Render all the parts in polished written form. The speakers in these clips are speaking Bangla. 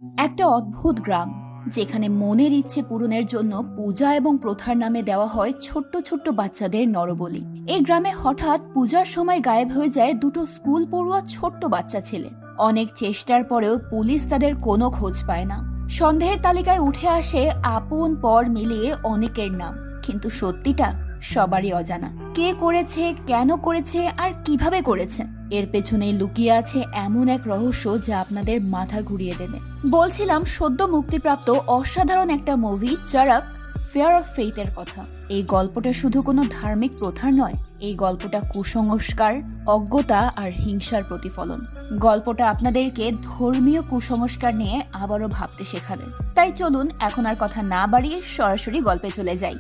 একটা অদ্ভুত গ্রাম যেখানে মনের ইচ্ছে পূরণের জন্য পূজা এবং প্রথার নামে দেওয়া হয় ছোট্ট ছোট্ট বাচ্চাদের নরবলি। এই গ্রামে হঠাৎ পূজার সময় গায়েব হয়ে যায় দুটো স্কুল পড়ুয়া ছোট্ট বাচ্চা ছেলে। অনেক চেষ্টার পরেও পুলিশ তাদের কোনো খোঁজ পায় না। সন্দেহের তালিকায় উঠে আসে আপন পর মিলিয়ে অনেকের নাম, কিন্তু সত্যিটা সবারই অজানা। কে করেছে, কেন করেছে আর কিভাবে করেছে, এর পেছনে লুকিয়ে আছে এমন এক রহস্য যা আপনাদের মাথা ঘুরিয়ে দেবে। বলছিলাম সদ্য মুক্তিপ্রাপ্ত অসাধারণ একটা মুভি চারাক ফেয়ার অফ ফেইথের কথা। এই গল্পটা শুধু কোনো ধার্মিক প্রথার নয়, এই গল্পটা কুসংস্কার, অজ্ঞতা আর হিংসার প্রতিফলন। গল্পটা আপনাদেরকে ধর্মীয় কুসংস্কার নিয়ে আবারও ভাবতে শেখাবে। তাই চলুন এখন আর কথা না বাড়িয়ে সরাসরি গল্পে চলে যাই।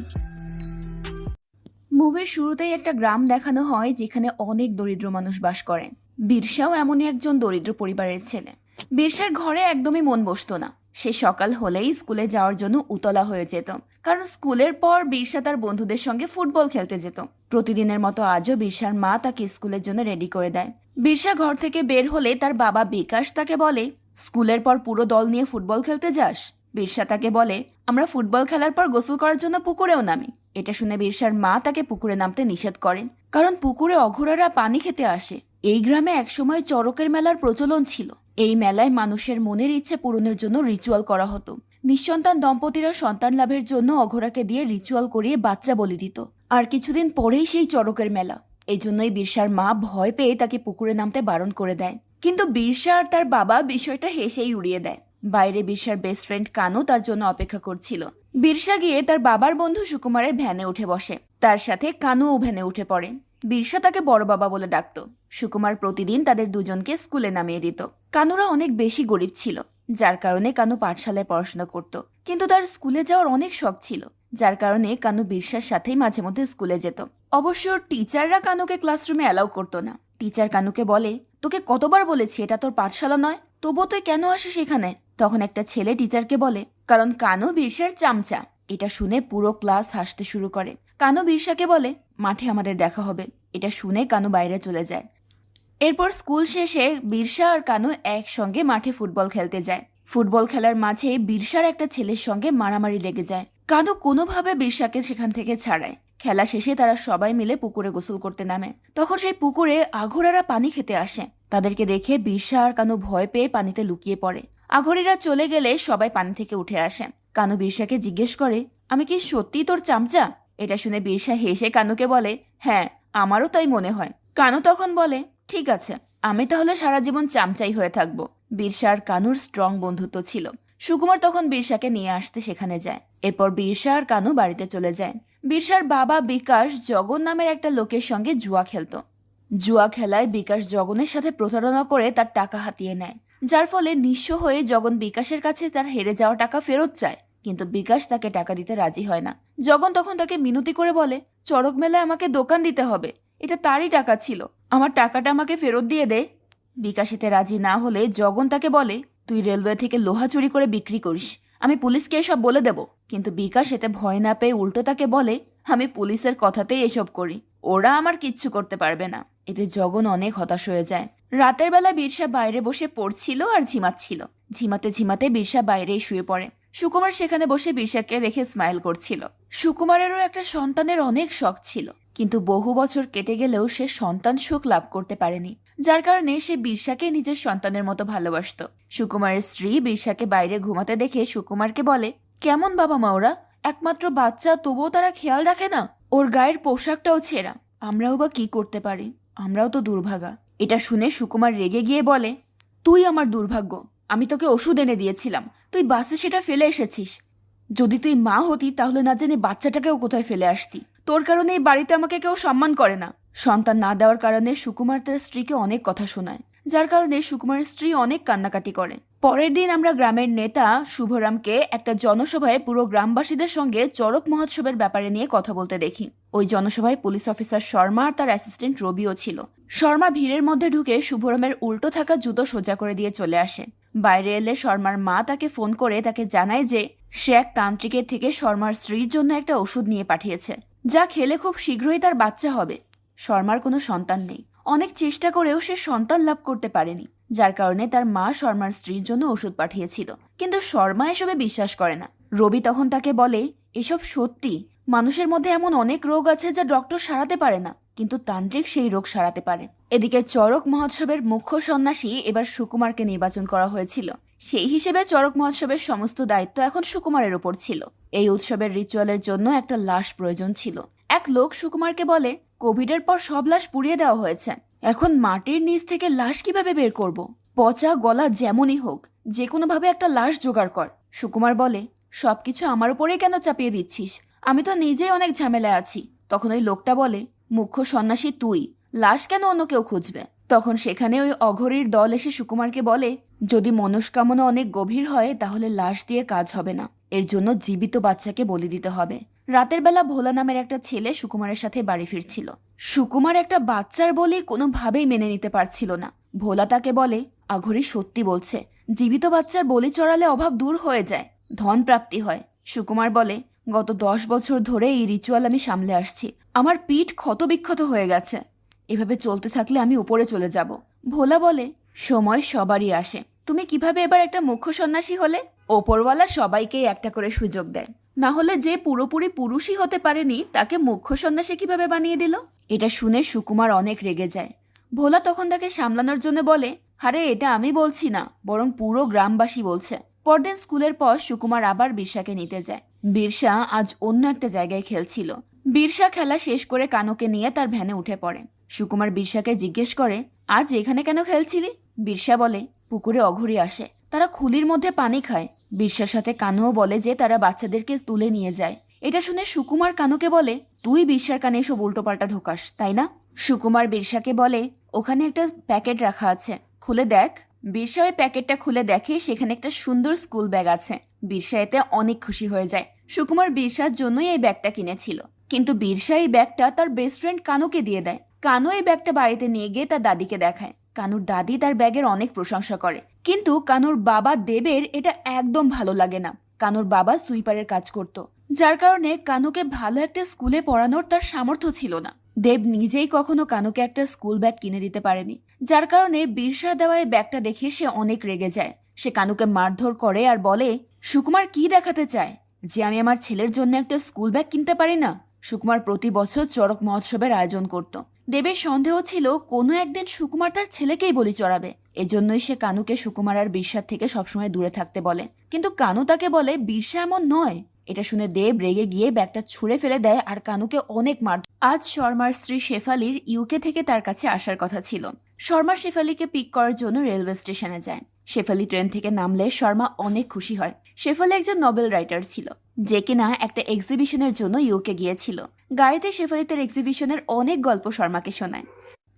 মুভির শুরুতেই একটা গ্রাম দেখানো হয় যেখানে অনেক দরিদ্র মানুষ বাস করে। বীরসাও এমনই একজন দরিদ্র পরিবারের ছেলে। বীরসার ঘরে একদমই মন বসতো না। সে সকাল হলেই স্কুলে যাওয়ার জন্য উতলা হয়ে যেত, কারণ স্কুলের পর বীরসা তার বন্ধুদের সঙ্গে ফুটবল খেলতে যেত। প্রতিদিনের মতো আজও বীরসার মা তাকে স্কুলের জন্য রেডি করে দেয়। বীরসা ঘর থেকে বের হলে তার বাবা বিকাশ তাকে বলে, স্কুলের পর পুরো দল নিয়ে ফুটবল খেলতে যাস? বীরসা তাকে বলে, আমরা ফুটবল খেলার পর গোসল করার জন্য পুকুরেও নামি। এটা শুনে বীরসার মা তাকে পুকুরে নামতে নিষেধ করেন, কারণ পুকুরে অঘোরারা পানি খেতে আসে। এই গ্রামে একসময় চড়কের মেলার প্রচলন ছিল। এই মেলায় মানুষের মনের ইচ্ছে পূরণের জন্য রিচুয়াল করা হতো। নিঃসন্তান দম্পতিরা সন্তান লাভের জন্য অঘোরাকে দিয়ে রিচুয়াল করিয়ে বাচ্চা বলি দিত। আর কিছুদিন পরেই সেই চড়কের মেলা। এই জন্যই বীরসার মা ভয় পেয়ে তাকে পুকুরে নামতে বারণ করে দেয়। কিন্তু বীরসা আর তার বাবা বিষয়টা হেসেই উড়িয়ে দেয়। বাইরে বীরসার বেস্ট ফ্রেন্ড কানু তার জন্য অপেক্ষা করছিল। বীরসা গিয়ে তার বাবার বন্ধু সুকুমারের ভ্যানে উঠে বসে। তার সাথে কানুও ভ্যানে উঠে পড়ে। বীরসা তাকে বড় বাবা বলে ডাকত। সুকুমার প্রতিদিন তাদের দুজনকে স্কুলে নামিয়ে দিত। কানুরা অনেক বেশি গরিব ছিল, যার কারণে কানু পাঠশালায় পড়াশোনা করত। কিন্তু তার স্কুলে যাওয়ার অনেক শখ ছিল, যার কারণে কানু বীরসার সাথেই মাঝে মধ্যে স্কুলে যেত। অবশ্য টিচাররা কানুকে ক্লাসরুমে অ্যালাউ করতো না। টিচার কানুকে বলে, তোকে কতবার বলেছি এটা তোর পাঠশালা নয়, তবুও তুই কেন আসিস এখানে? তখন একটা ছেলে টিচারকে বলে, কারণ কানু বীরসার চামচা। এটা শুনে পুরো ক্লাস হাসতে শুরু করে। কানু বীরসাকে বলে, মাঠে আমাদের দেখা হবে। এটা শুনে কানু বাইরে চলে যায়। এরপর স্কুল শেষে বীরসা আর কানু একসঙ্গে মাঠে ফুটবল খেলতে যায়। ফুটবল খেলার মাঝে বীরসার একটা ছেলের সঙ্গে মারামারি লেগে যায়। কানু কোনোভাবে বীরসাকে সেখান থেকে ছাড়ায়। খেলা শেষে তারা সবাই মিলে পুকুরে গোসল করতে নামে। তখন সেই পুকুরে আঘোরারা পানি খেতে আসে। তাদেরকে দেখে বীরসা আর কানু ভয় পেয়ে পানিতে লুকিয়ে পড়ে। আঘোরীরা চলে গেলে সবাই পানি থেকে উঠে আসে। কানু বীরসাকে জিজ্ঞেস করে, আমি কি সত্যি তোর চামচা? এটা শুনে বীরসা হেসে কানুকে বলে, হ্যাঁ, আমারও তাই মনে হয়। কানু তখন বলে, ঠিক আছে, আমি তাহলে সারা জীবন চামচাই হয়ে থাকবো। বীরসা আর কানুর স্ট্রং বন্ধুত্ব ছিল। সুকুমার তখন বীরসাকে নিয়ে আসতে সেখানে যায়। এরপর বীরসা আর কানু বাড়িতে চলে যায়। বীরসার বাবা বিকাশ জগন নামের একটা লোকের সঙ্গে জুয়া খেলতো। জুয়া খেলায় বিকাশ জগনের সাথে প্রতারণা করে তার টাকা হাতিয়ে নেয়, যার ফলে নিঃস্ব হয়ে জগন বিকাশের কাছে তার হেরে যাওয়া টাকা ফেরত চায়। কিন্তু বিকাশ তাকে টাকা দিতে রাজি হয় না। জগন তখন তাকে মিনতি করে বলে, চড়ক মেলায় আমাকে দোকান দিতে হবে, এটা তারই টাকা ছিল, আমার টাকাটা আমাকে ফেরত দিয়ে দে। বিকাশ এতে রাজি না হলে জগন তাকে বলে, তুই রেলওয়ে থেকে লোহা চুরি করে বিক্রি করিস, আমি পুলিশকে এসব বলে দেব। কিন্তু বিকাশ এতে ভয় না পেয়ে উল্টো তাকে বলে, আমি পুলিশের কথাতেই এসব করি, ওরা আমার কিচ্ছু করতে পারবে না। এতে জগন অনেক হতাশ হয়ে যায়। রাতের বেলা বীরসা বাইরে বসে পড়ছিল আর ঝিমাচ্ছিল। ঝিমাতে ঝিমাতে বীরসা বাইরেই শুয়ে পড়ে। সুকুমার সেখানে বসে বীরসাকে দেখে স্মাইল করছিল। সুকুমারেরও একটা সন্তানের অনেক শখ ছিল, কিন্তু বহু বছর কেটে গেলেও সে সন্তান সুখ লাভ করতে পারেনি, যার কারণে সে বীরসাকে নিজের সন্তানের মতো ভালোবাসত। সুকুমারের স্ত্রী বীরসাকে বাইরে ঘুমাতে দেখে সুকুমারকে বলে, কেমন বাবা মা ওরা, একমাত্র বাচ্চা তবুও তারা খেয়াল রাখে না, ওর গায়ের পোশাকটাও ছেঁড়া, আমরাও বা কি করতে পারি, আমরাও তো দুর্ভাগা। এটা শুনে সুকুমার রেগে গিয়ে বলে, তুই আমার দুর্ভাগ্য, আমি তোকে ওষুধ এনে দিয়েছিলাম, তুই বাসে সেটা ফেলে এসেছিস। যদি তুই মা হতি তাহলে না জেনে বাচ্চাটাকেও কোথায় ফেলে আসতি। তোর কারণে এই বাড়িতে আমাকে কেউ সম্মান করে না। সন্তান না দেওয়ার কারণে সুকুমার তার স্ত্রীকে অনেক কথা শোনায়, যার কারণে সুকুমারের স্ত্রী অনেক কান্নাকাটি করে। পরের দিন আমরা গ্রামের নেতা শুভরামকে একটা জনসভায় পুরো গ্রামবাসীদের সঙ্গে চড়ক মহোৎসবের ব্যাপারে নিয়ে কথা বলতে দেখি। ওই জনসভায় পুলিশ অফিসার শর্মা আর তার অ্যাসিস্ট্যান্ট রবিও ছিল। শর্মা ভিড়ের মধ্যে ঢুকে শুভরামের উল্টো থাকা জুতো সোজা করে দিয়ে চলে আসে। বাইরে এলে শর্মার মা তাকে ফোন করে তাকে জানায় যে সে এক তান্ত্রিকের থেকে শর্মার স্ত্রীর জন্য একটা ওষুধ নিয়ে পাঠিয়েছে, যা খেলে খুব শীঘ্রই তার বাচ্চা হবে। শর্মার কোনো সন্তান নেই, অনেক চেষ্টা করেও সে সন্তান লাভ করতে পারেনি, যার কারণে তার মা শর্মার স্ত্রীর জন্য ওষুধ পাঠিয়েছিল। কিন্তু শর্মা এসবে বিশ্বাস করে না। রবি তখন তাকে বলে, এসব সত্যি, মানুষের মধ্যে এমন অনেক রোগ আছে যা ডক্টর সারাতে পারে না, কিন্তু তান্ত্রিক সেই রোগ সারাতে পারে। এদিকে চড়ক মহোৎসবের মুখ্য সন্ন্যাসী এবার সুকুমারকে নির্বাচন করা হয়েছিল। সেই হিসেবে চড়ক মহোৎসবের সমস্ত দায়িত্ব এখন সুকুমারের ওপর ছিল। এই উৎসবের রিচুয়ালের জন্য একটা লাশ প্রয়োজন ছিল। এক লোক সুকুমারকে বলে, কোভিডের পর সব লাশ পুড়িয়ে দেওয়া হয়েছে, এখন মাটির নিচ থেকে লাশ কিভাবে বের করব? পচা গলা যেমনই হোক, যে কোনোভাবে একটা লাশ জোগাড় কর। সুকুমার বলে, সবকিছু আমার উপরেই কেন চাপিয়ে দিচ্ছিস? আমি তো নিজেই অনেক ঝামেলায় আছি। তখন ওই লোকটা বলে, মুখ্য সন্ন্যাসী তুই, লাশ কেন অন্য কেউ খুঁজবে? তখন সেখানে ওই অঘরীর দল এসে সুকুমারকে বলে, যদি মনস্কামনা অনেক গভীর হয় তাহলে লাশ দিয়ে কাজ হবে না, এর জন্য জীবিত বাচ্চাকে বলি দিতে হবে। রাতের বেলা ভোলা নামের একটা ছেলে সুকুমারের সাথে বাড়ি ফিরছিল। সুকুমার একটা বাচ্চার বলি কোনোভাবেই মেনে নিতে পারছিল না। ভোলা তাকে বলে, আঘরী সত্যি বলছে, জীবিত বাচ্চার বলি চড়ালে অভাব দূর হয়ে যায়, ধন প্রাপ্তি হয়। সুকুমার বলে, গত 10 বছর ধরে এই রিচুয়াল আমি সামলে আসছি, আমার পিঠ ক্ষতবিক্ষত হয়ে গেছে, এভাবে চলতে থাকলে আমি উপরে চলে যাব। ভোলা বলে, সময় সবারই আসে, তুমি কিভাবে এবার একটা মুখ্য সন্ন্যাসী হলে? ওপরওয়ালা সবাইকেই একটা করে সুযোগ দেয়, না হলে যে পুরোপুরি পুরুষই হতে পারেনি তাকে মুখ্য সন্ন্যাসী কিভাবে বানিয়ে দিল? এটা শুনে সুকুমার অনেক রেগে যায়। ভোলা তখন তাকে সামলানোর জন্য বলে, আরে এটা আমি বলছি না, বরং পুরো গ্রামবাসী বলছে। পরদিন স্কুলের পর সুকুমার আবার বিরসাকে নিতে যায়। বিরসা আজ অন্য একটা জায়গায় খেলছিল। বিরসা খেলা শেষ করে কানুকে নিয়ে তার ভ্যানে উঠে পড়ে। সুকুমার বিরসাকে জিজ্ঞেস করে, আজ এখানে কেন খেলছিলি? বিরসা বলে, পুকুরে অঘরী আসে, তারা খুলির মধ্যে পানি খায়। বিরসার সাথে কানুও বলে যে তারা বাচ্চাদেরকে তুলে নিয়ে যায়। এটা শুনে সুকুমার কানুকে বলে, তুই বিরসার কানে এসব উল্টোপাল্টা ঢোকাস, তাই না? সুকুমার বিরসাকে বলে, ওখানে একটা প্যাকেট রাখা আছে, খুলে দেখ। বিরসা ওই প্যাকেটটা খুলে দেখে সেখানে একটা সুন্দর স্কুল ব্যাগ আছে। বিরসা এতে অনেক খুশি হয়ে যায়। সুকুমার বিরসার জন্যই এই ব্যাগটা কিনেছিল। কিন্তু বিরসা এই ব্যাগটা তার বেস্ট ফ্রেন্ড কানুকে দিয়ে দেয়। কানু এই ব্যাগটা বাড়িতে নিয়ে গিয়ে তার দাদিকে দেখায়। কানুর দাদি তার ব্যাগের অনেক প্রশংসা করে, কিন্তু কানুর বাবা দেবের এটা একদম ভালো লাগে না। কানুর বাবা সুইপারের কাজ করত, যার কারণে কানুকে ভালো একটা স্কুলে পড়ানোর তার সামর্থ্য ছিল না। দেব নিজেই কখনো কানুকে একটা স্কুল ব্যাগ কিনে দিতে পারেনি, যার কারণে বিরসার দেওয়া এই ব্যাগটা দেখে সে অনেক রেগে যায়। সে কানুকে মারধর করে আর বলে, সুকুমার কি দেখাতে চায় যে আমি আমার ছেলের জন্য একটা স্কুল ব্যাগ কিনতে পারি না? সুকুমার প্রতি বছর চড়ক মহোৎসবের আয়োজন করত। দেবের সন্দেহ ছিল কোনো একদিন সুকুমার তার ছেলেকেই বলি চড়াবে। এজন্যই সে কানুকে সুকুমার আর বিরসার থেকে সবসময় দূরে থাকতে বলে। কিন্তু কানু তাকে বলে, বিরসা এমন নয়। এটা শুনে দেব রেগে গিয়ে ব্যাগটা ছুঁড়ে ফেলে দেয় আর কানুকে অনেক মার। আজ শর্মার স্ত্রী শেফালির ইউকে থেকে তার কাছে আসার কথা ছিল। শর্মা শেফালিকে পিক করার জন্য রেলওয়ে স্টেশনে যায়। শেফালি ট্রেন থেকে নামলে শর্মা অনেক খুশি হয়। শেফালি একজন নোবেল রাইটার ছিল, যে কিনা একটা এক্সিবিশনের জন্য ইউকে গিয়েছিল। গাড়িতে শেফালি তার এক্সিবিশনের অনেক গল্প শর্মাকে শোনায়।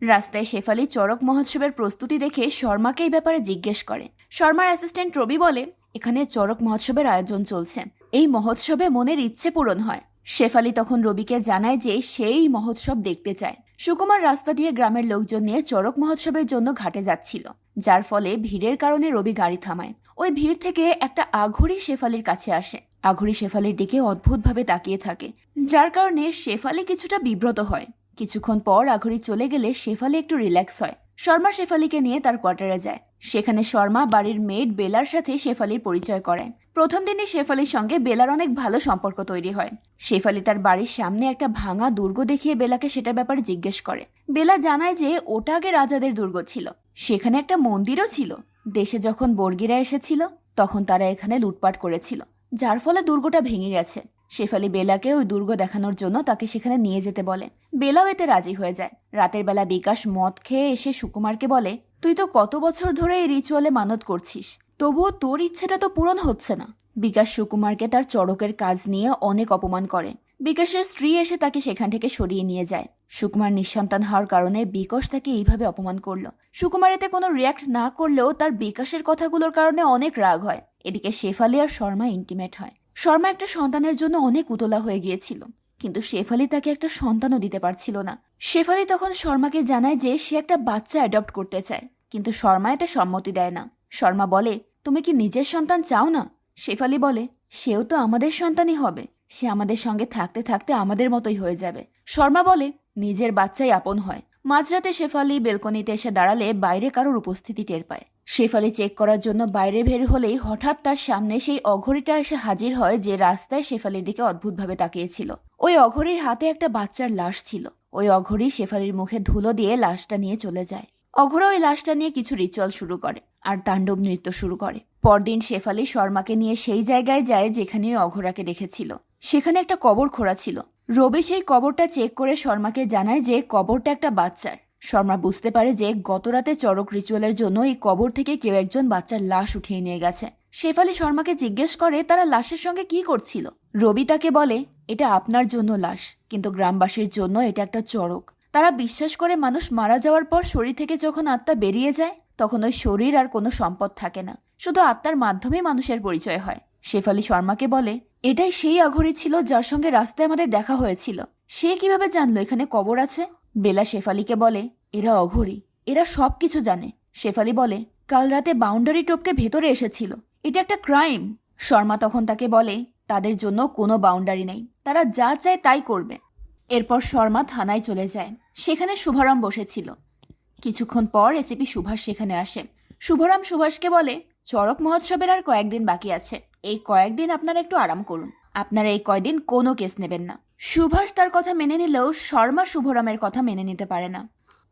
রাস্তায় শেফালি চড়ক মহোৎসবের প্রস্তুতি দেখে শর্মাকে এই ব্যাপারে জিজ্ঞেস করে। শর্মার অ্যাসিস্ট্যান্ট রবি বলে, এখানে চড়ক মহোৎসবের আয়োজন চলছে, এই মহোৎসবে মনের ইচ্ছে পূরণ হয়। শেফালি তখন রবিকে জানায় যে সেই মহোৎসব দেখতে চায়। সুকুমার রাস্তা দিয়ে গ্রামের লোকজন নিয়ে চড়ক মহোৎসবের জন্য ঘাটে যাচ্ছিল, যার ফলে ভিড়ের কারণে রবি গাড়ি থামায়। ওই ভিড় থেকে একটা আঘরী শেফালির কাছে আসে। আঘরী শেফালির দিকে অদ্ভুতভাবে তাকিয়ে থাকে, যার কারণে শেফালি কিছুটা বিব্রত হয়। কিছুক্ষণ পর আঘরী চলে গেলে শেফালি একটু রিল্যাক্স হয়। শর্মা শেফালিকে নিয়ে তার কোয়ার্টারে যায়। সেখানে শর্মা বাড়ির মেড বেলার সাথে শেফালির পরিচয় করায়। প্রথম দিনই শেফালির সঙ্গে বেলার অনেক ভালো সম্পর্ক তৈরি হয়। শেফালি তার বাড়ির সামনে একটা ভাঙা দুর্গ দেখিয়ে বেলাকে সেটার ব্যাপারে জিজ্ঞেস করে। বেলা জানায় যে ওটা আগে রাজাদের দুর্গ ছিল, সেখানে একটা মন্দিরও ছিল। দেশে যখন বর্গিরা এসেছিল তখন তারা এখানে লুটপাট করেছিল, যার ফলে দুর্গটা ভেঙে গেছে। শেফালি বেলাকে ওই দুর্গ দেখানোর জন্য তাকে সেখানে নিয়ে যেতে বলে। বেলাও এতে রাজি হয়ে যায়। রাতের বেলা বিকাশ মদ খেয়ে এসে সুকুমারকে বলে, তুই তো কত বছর ধরে এই রিচুয়ালে মানত করছিস, তবুও তোর ইচ্ছেটা তো পূরণ হচ্ছে না। বিকাশ সুকুমারকে তার চড়কের কাজ নিয়ে অনেক অপমান করে। বিকাশের স্ত্রী এসে তাকে সেখান থেকে সরিয়ে নিয়ে যায়। সুকুমার নিঃসন্তান হওয়ার কারণে বিকাশ তাকে এইভাবে অপমান করলো। সুকুমার এতে কোনো রিয়াক্ট না করলেও তার বিকাশের কথাগুলোর কারণে অনেক রাগ হয়। এদিকে শেফালি আর শর্মা ইন্টিমেট হয়। শর্মা একটা সন্তানের জন্য অনেক উতলা হয়ে গিয়েছিল, কিন্তু শেফালি তাকে একটা সন্তানও দিতে পারছিল না। শেফালি তখন শর্মাকে জানায় যে সে একটা বাচ্চা অ্যাডপ্ট করতে চায়, কিন্তু শর্মা এতে সম্মতি দেয় না। শর্মা বলে, তুমি কি নিজের সন্তান চাও না? শেফালি বলে, সেও তো আমাদের সন্তানই হবে, সে আমাদের সঙ্গে থাকতে থাকতে আমাদের মতোই হয়ে যাবে। শর্মা বলে, নিজের বাচ্চাই আপন হয়, মাঝরাতে শেফালি বেলকনিতে এসে দাঁড়ালে বাইরে কারোর উপস্থিতি টের পায়। শেফালি চেক করার জন্য বাইরে বের হলেই হঠাৎ তার সামনে সেই অঘরীটা এসে হাজির হয় যে রাস্তায় শেফালির দিকে অদ্ভুতভাবে তাকিয়েছিল। ওই অঘরীর হাতে একটা বাচ্চার লাশ ছিল। ওই অঘরী শেফালির মুখে ধুলো দিয়ে লাশটা নিয়ে চলে যায়। অঘরা ওই লাশটা নিয়ে কিছু রিচুয়াল শুরু করে আর তাণ্ডব নৃত্য শুরু করে। পরদিন শেফালি শর্মাকে নিয়ে সেই জায়গায় যায় যেখানে ওই অঘরাকে দেখেছিল। সেখানে একটা কবর খোঁড়া ছিল। রবি সেই কবরটা চেক করে শর্মাকে জানায় যে কবরটা একটা বাচ্চার। শর্মা বুঝতে পারে যে গতরাতে চড়ক রিচুয়ালের জন্য এই কবর থেকে কেউ একজন বাচ্চার লাশ উঠিয়ে নিয়ে গেছে। শেফালি শর্মাকে জিজ্ঞেস করে তারা লাশের সঙ্গে কি করছিল। রবি তাকে বলে, এটা আপনার জন্য লাশ, কিন্তু গ্রামবাসীর জন্য এটা একটা চড়ক। তারা বিশ্বাস করে মানুষ মারা যাওয়ার পর শরীর থেকে যখন আত্মা বেরিয়ে যায় তখন ওই শরীর আর কোনো সম্পদ থাকে না, শুধু আত্মার মাধ্যমে মানুষের পরিচয় হয়। শেফালি শর্মাকে বলে, এটাই সেই অঘরী ছিল যার সঙ্গে রাস্তায় আমাদের দেখা হয়েছিল। সে কিভাবে জানলো এখানে কবর আছে? বেলা শেফালিকে বলে, এরা অঘরী, এরা সবকিছু জানে। শেফালি বলে, কাল রাতে বাউন্ডারি টপকে ভেতরে এসেছিল, এটা একটা ক্রাইম। শর্মা তখন তাকে বলে, তাদের জন্য কোনো বাউন্ডারি নেই, তারা যা চায় তাই করবে। এরপর শর্মা থানায় চলে যায়। সেখানে শুভারাম বসেছিল। কিছুক্ষণ পর এসিপি সুভাষ সেখানে আসে। শুভরাম সুভাষকে বলে, চড়ক মহোৎসবের আর কয়েকদিন বাকি আছে, এই কয়েকদিন আপনারা একটু আরাম করুন, আপনারা এই কয়দিন কোনো কেস নেবেন না। সুভাষ তার কথা মেনে নিলেও শর্মা শুভরামের কথা মেনে নিতে পারে না।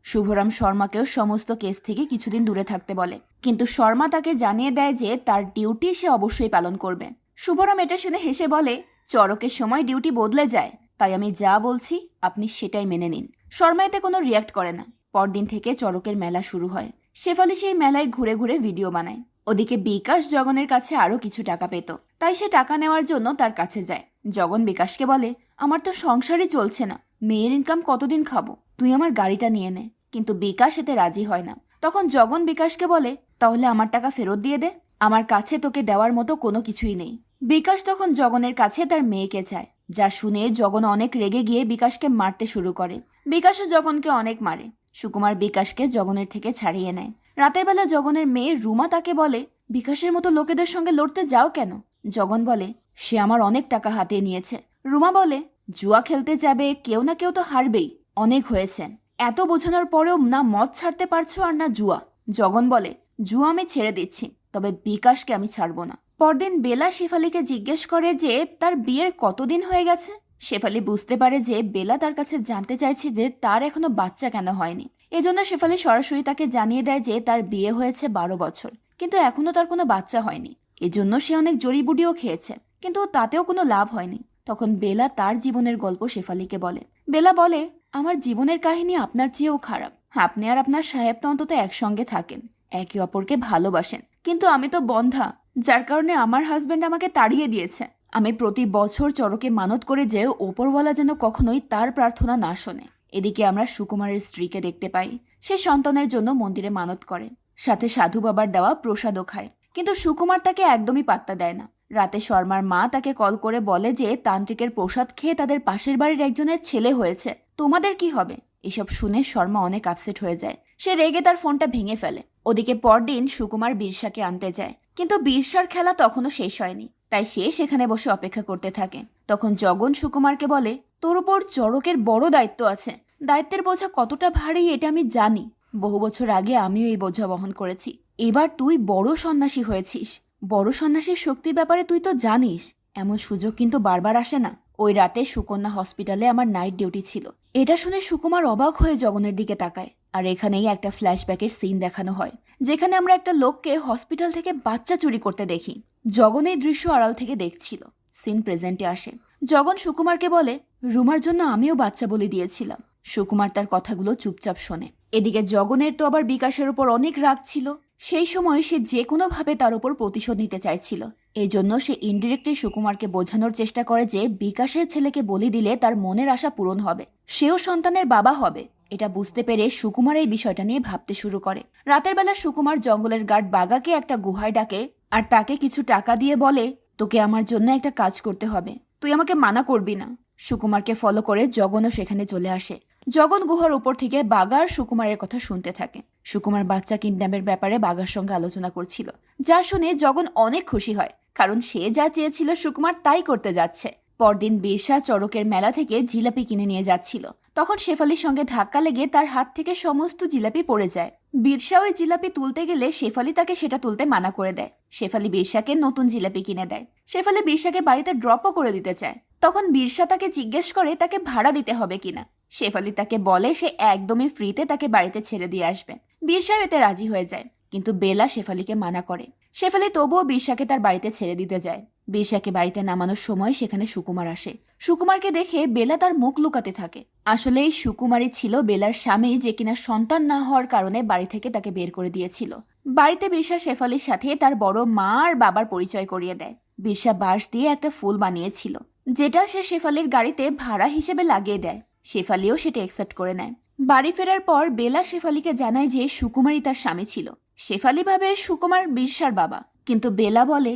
শুভরাম শর্মাকেও সমস্ত কেস থেকে কিছুদিন দূরে থাকতে বলে, কিন্তু শর্মা তাকে জানিয়ে দেয় যে তার ডিউটি সে অবশ্যই পালন করবে। শুভরাম এটা শুনে হেসে বলে, চড়কের সময় ডিউটি বদলে যায়, তাই আমি যা বলছি আপনি সেটাই মেনে নিন। শর্মা এতে কোনো রিয়াক্ট করে না। পরদিন থেকে চড়কের মেলা শুরু হয়। শেফালি সেই মেলায় ঘুরে ঘুরে ভিডিও বানায়। ওদিকে বিকাশ জগনের কাছে আরো কিছু টাকা পেত, তাই সে টাকা নেওয়ার জন্য তার কাছে যায়। জগন বিকাশকে বলে, আমার তো সংসারই চলছে না, মেয়ের ইনকাম কতদিন খাবো, তুই আমার গাড়িটা নিয়ে নে। কিন্তু বিকাশ এতে রাজি হয় না। তখন জগন বিকাশকে বলে, তাহলে আমার টাকা ফেরত দিয়ে দে, আমার কাছে তোকে দেওয়ার মতো কোনো কিছুই নেই। বিকাশ তখন জগনের কাছে তার মেয়েকে চায়, যা শুনে জগন অনেক রেগে গিয়ে বিকাশকে মারতে শুরু করে। বিকাশও জগনকে অনেক মারে। সুকুমার বিকাশকে জগনের থেকে ছাড়িয়ে নেয়। রাতের বেলা জগনের মেয়ে রুমা তাকে বলে, বিকাশের মতো লোকেদের সঙ্গে লড়তে যাও কেন? জগন বলে, সে আমার অনেক টাকা হাতিয়ে নিয়েছে। রুমা বলে, জুয়া খেলতে যাবে, কেউ না কেউ তো হারবেই, অনেক হয়েছে, এত বোঝানোর পরেও না মদ ছাড়তে পারছো আর না জুয়া। জগন বলে, জুয়া আমি ছেড়ে দিচ্ছি, তবে বিকাশকে আমি ছাড়বো না। পরদিন বেলা শেফালিকে জিজ্ঞেস করে যে তার বিয়ের কতদিন হয়ে গেছে। শেফালি বুঝতে পারে যে বেলা তার কাছে জানতে চাইছে যে তার এখনো বাচ্চা কেন হয়নি। এজন্য শেফালি সরাসরি তাকে জানিয়ে দেয় যে তার বিয়ে হয়েছে 12 বছর, কিন্তু এখনো তার কোনো বাচ্চা হয়নি। এজন্য সে অনেক জড়িবুটিও খেয়েছে, কিন্তু তাতেও কোনো লাভ হয়নি। তখন বেলা তার জীবনের গল্প শেফালিকে বলে। বেলা বলে, আমার জীবনের কাহিনী আপনার চেয়েও খারাপ। আপনি আর আপনার সাহেব তো অন্তত একসঙ্গে থাকেন, একে অপরকে ভালোবাসেন, কিন্তু আমি তো বন্ধা, যার কারণে আমার হাজবেন্ড আমাকে তাড়িয়ে দিয়েছে। আমি প্রতি বছর চড়কে মানত করে যে ওপরওয়ালা যেন কখনোই তার প্রার্থনা না শোনে। এদিকে আমরা সুকুমারের স্ত্রীকে দেখতে পাই, সে সন্তানের জন্য মন্দিরে মানত করে, সাথে সাধু বাবার দেওয়া প্রসাদও খায়, কিন্তু সুকুমার তাকে একদমই পাত্তা দেয় না। রাতে শর্মার মা তাকে কল করে বলে যে তান্ত্রিকের প্রসাদ খেয়ে তাদের পাশের বাড়ির একজনের ছেলে হয়েছে, তোমাদের কি হবে? এসব শুনে শর্মা অনেক আপসেট হয়ে যায়। সে রেগে তার ফোনটা ভেঙে ফেলে। ওদিকে পরদিন সুকুমার বীরসাকে আনতে যায়, কিন্তু বীরসার খেলা তখনও শেষ হয়নি, তাই সে সেখানে বসে অপেক্ষা করতে থাকে। তখন জগন সুকুমারকে বলে, তোর উপর চড়কের বড় দায়িত্ব আছে, দায়িত্বের বোঝা কতটা ভারী এটা আমি জানি, বহু বছর আগে আমিও এই বোঝা বহন করেছি। এবার তুই বড় সন্ন্যাসী হয়েছিস, বড় সন্ন্যাসীর শক্তির ব্যাপারে তুই তো জানিস, এমন সুযোগ কিন্তু বারবার আসে না। ওই রাতে সুকন্যা হসপিটালে আমার নাইট ডিউটি ছিল। এটা শুনে সুকুমার অবাক হয়ে জগনের দিকে তাকায়, আর এখানেই একটা ফ্ল্যাশব্যাকের সিন দেখানো হয়, যেখানে আমরা একটা লোককে হসপিটাল থেকে বাচ্চা চুরি করতে দেখি। জগন এই দৃশ্য আড়াল থেকে দেখছিল। সিন প্রেজেন্টে আসে। জগন সুকুমারকে বলে, রুমার জন্য আমিও বাচ্চা বলে দিয়েছিলাম। সুকুমার তার কথাগুলো চুপচাপ শোনে। এদিকে জগনের তো আবার বিকাশের উপর অনেক রাগ ছিল। সেই সময় সে যে কোনোভাবে তার উপর প্রতিশোধ নিতে চাইছিল। এই জন্য সে ইনডিরেক্টলি সুকুমারকে বোঝানোর চেষ্টা করে যে বিকাশের ছেলেকে বলি দিলে তার মনের আশা পূরণ হবে, সেও সন্তানের বাবা হবে। এটা বুঝতে পেরে সুকুমার এই বিষয়টা নিয়ে ভাবতে শুরু করে। রাতের বেলা সুকুমার জঙ্গলের গার্ড বাগাকে একটা গুহায় ডাকে আর তাকে কিছু টাকা দিয়ে বলে, তোকে আমার জন্য একটা কাজ করতে হবে, তুই আমাকে মানা করবি না। সুকুমারকে ফলো করে জগনও সেখানে চলে আসে। জগন গুহার উপর থেকে বাগার সুকুমারের কথা শুনতে থাকে। সুকুমার বাচ্চা কিডন্যাপের ব্যাপারে বাগার সঙ্গে আলোচনা করছিল, যা শুনে জগন অনেক খুশি হয়, কারণ সে যা চেয়েছিল সুকুমার তাই করতে যাচ্ছে। পরদিন বীরসা চড়কের মেলা থেকে জিলাপি কিনে নিয়ে যাচ্ছিল। তখন শেফালির সঙ্গে ধাক্কা লেগে তার হাত থেকে সমস্ত জিলাপি পড়ে যায়। বীরসা ওই জিলাপি তুলতে গেলে শেফালি তাকে সেটা তুলতে মানা করে দেয়। শেফালি বীরসাকে নতুন জিলাপি কিনে দেয়। শেফালি বীরসাকে বাড়িতে ড্রপও করে দিতে চায়। তখন বীরসা তাকে জিজ্ঞেস করে তাকে ভাড়া দিতে হবে কিনা। শেফালি তাকে বলে সে একদমই ফ্রিতে তাকে বাড়িতে ছেড়ে দিয়ে আসবে। বীরসা এতে রাজি হয়ে যায়, কিন্তু বেলা শেফালিকে মানা করে। শেফালি তবুও বীরসাকে তার বাড়িতে ছেড়ে দিতে যায়। বীরসাকে বাড়িতে নামানোর সময় সেখানে সুকুমার আসে। সুকুমারকে দেখে বেলা তার মুখ লুকাতে থাকে। আসলে এই সুকুমারই ছিল বেলার স্বামী, যে কিনা সন্তান না হওয়ার কারণে বাড়ি থেকে তাকে বের করে দিয়েছিল। বাড়িতে বীরসা শেফালির সাথে তার বড় মা আর বাবার পরিচয় করিয়ে দেয়। বীরসা বাঁশ দিয়ে একটা ফুল বানিয়েছিল, যেটা সে শেফালির গাড়িতে ভাড়া হিসেবে লাগিয়ে দেয়। শেফালিও সেটা অ্যাকসেপ্ট করে নেয়। বাড়ি ফেরার পর বেলা শেফালিকে জানায় যে সুকুমারই তার স্বামী ছিল। শেফালি ভাবে সুকুমার বীরসার বাবা, কিন্তু বেলা বলে